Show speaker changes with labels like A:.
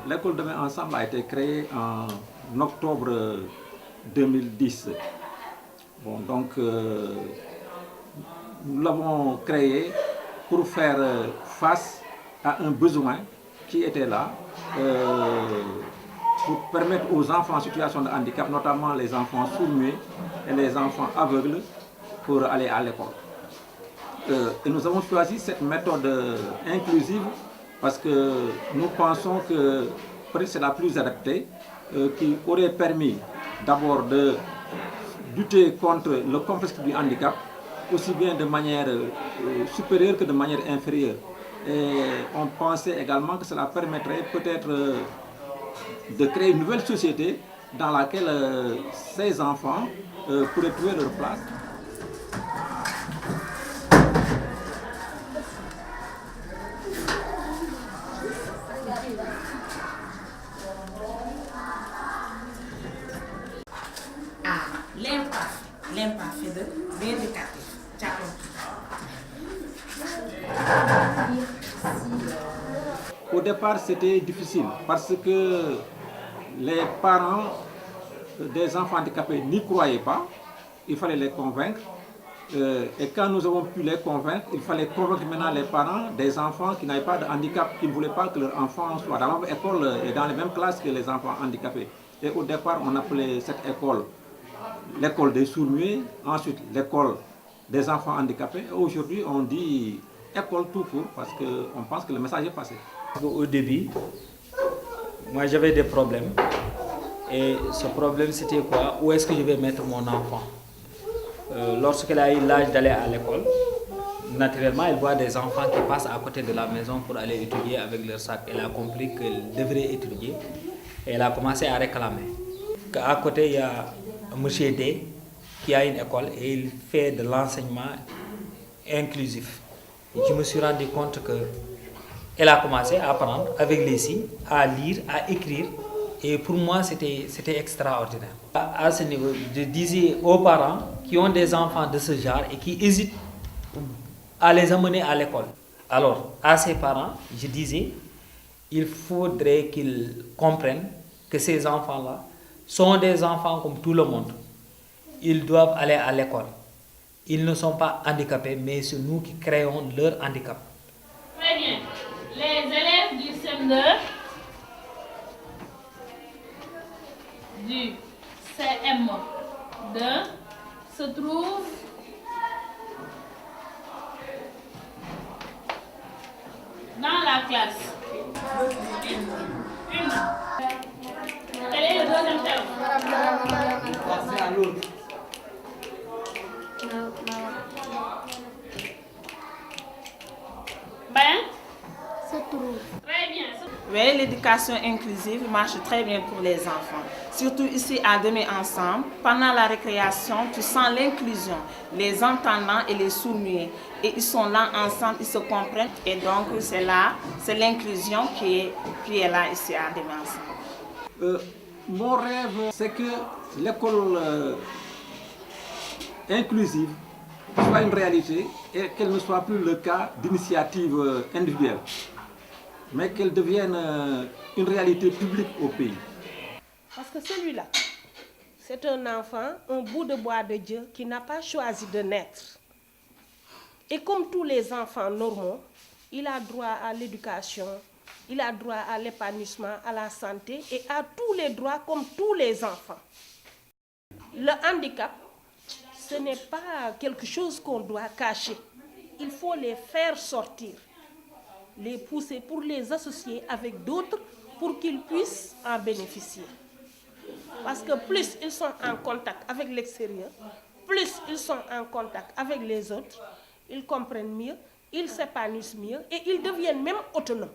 A: L'école Demain Ensemble a été créée en octobre 2010. Bon, donc, nous l'avons créée pour faire face à un besoin qui était là, pour permettre aux enfants en situation de handicap, notamment les enfants sourds-muets et les enfants aveugles, pour aller à l'école. Et nous avons choisi cette méthode inclusive parce que nous pensons que c'est la plus adaptée, qui aurait permis d'abord de lutter contre le complexe du handicap, aussi bien de manière supérieure que de manière inférieure. Et on pensait également que cela permettrait peut-être de créer une nouvelle société dans laquelle ces enfants pourraient trouver leur place.
B: L'impact fait de l'éducatif.
A: Au départ, c'était difficile parce que les parents des enfants handicapés n'y croyaient pas. Il fallait les convaincre. Et quand nous avons pu les convaincre, il fallait convaincre maintenant les parents des enfants qui n'avaient pas de handicap, qui ne voulaient pas que leurs enfants soient dans la même école et dans les mêmes classes que les enfants handicapés. Et au départ, on appelait cette école l'école des sourds-muets, ensuite l'école des enfants handicapés. Aujourd'hui, on dit école tout court parce qu'on pense que le message est passé.
C: Au début, moi j'avais des problèmes. Et ce problème c'était quoi? Où est-ce que je vais mettre mon enfant? Lorsqu'elle a eu l'âge d'aller à l'école, naturellement elle voit des enfants qui passent à côté de la maison pour aller étudier avec leur sac. Elle a compris qu'elle devrait étudier et elle a commencé à réclamer. À côté, il y a Monsieur D qui a une école et il fait de l'enseignement inclusif. Et je me suis rendu compte qu'elle a commencé à apprendre avec les signes, à lire, à écrire. Et pour moi, c'était extraordinaire. À ce niveau, je disais aux parents qui ont des enfants de ce genre et qui hésitent à les amener à l'école. Alors, à ces parents, je disais, il faudrait qu'ils comprennent que ces enfants-là sont des enfants comme tout le monde. Ils doivent aller à l'école. Ils ne sont pas handicapés, mais c'est nous qui créons leur handicap.
D: Très bien. Les élèves du CM2, du CM2 se trouvent dans la classe. Quel est le deuxième terme?
A: Passer à l'autre.
D: Se trouve. Très bien.
B: Oui, l'éducation inclusive marche très bien pour les enfants. Surtout ici à Demain Ensemble, pendant la récréation, tu sens l'inclusion, les entendants et les sourds-muets. Et ils sont là ensemble, ils se comprennent. Et donc c'est l'inclusion qui est là ici à Demain Ensemble.
A: Mon rêve, c'est que l'école inclusive soit une réalité et qu'elle ne soit plus le cas d'initiatives individuelles, mais qu'elle devienne une réalité publique au pays.
E: Parce que celui-là, c'est un enfant, un bout de bois de Dieu qui n'a pas choisi de naître. Et comme tous les enfants normaux, il a droit à l'éducation, il a droit à l'épanouissement, à la santé et à tous les droits comme tous les enfants. Le handicap, ce n'est pas quelque chose qu'on doit cacher. Il faut les faire sortir, les pousser pour les associer avec d'autres pour qu'ils puissent en bénéficier. Parce que plus ils sont en contact avec l'extérieur, plus ils sont en contact avec les autres, ils comprennent mieux, ils s'épanouissent mieux et ils deviennent même autonomes.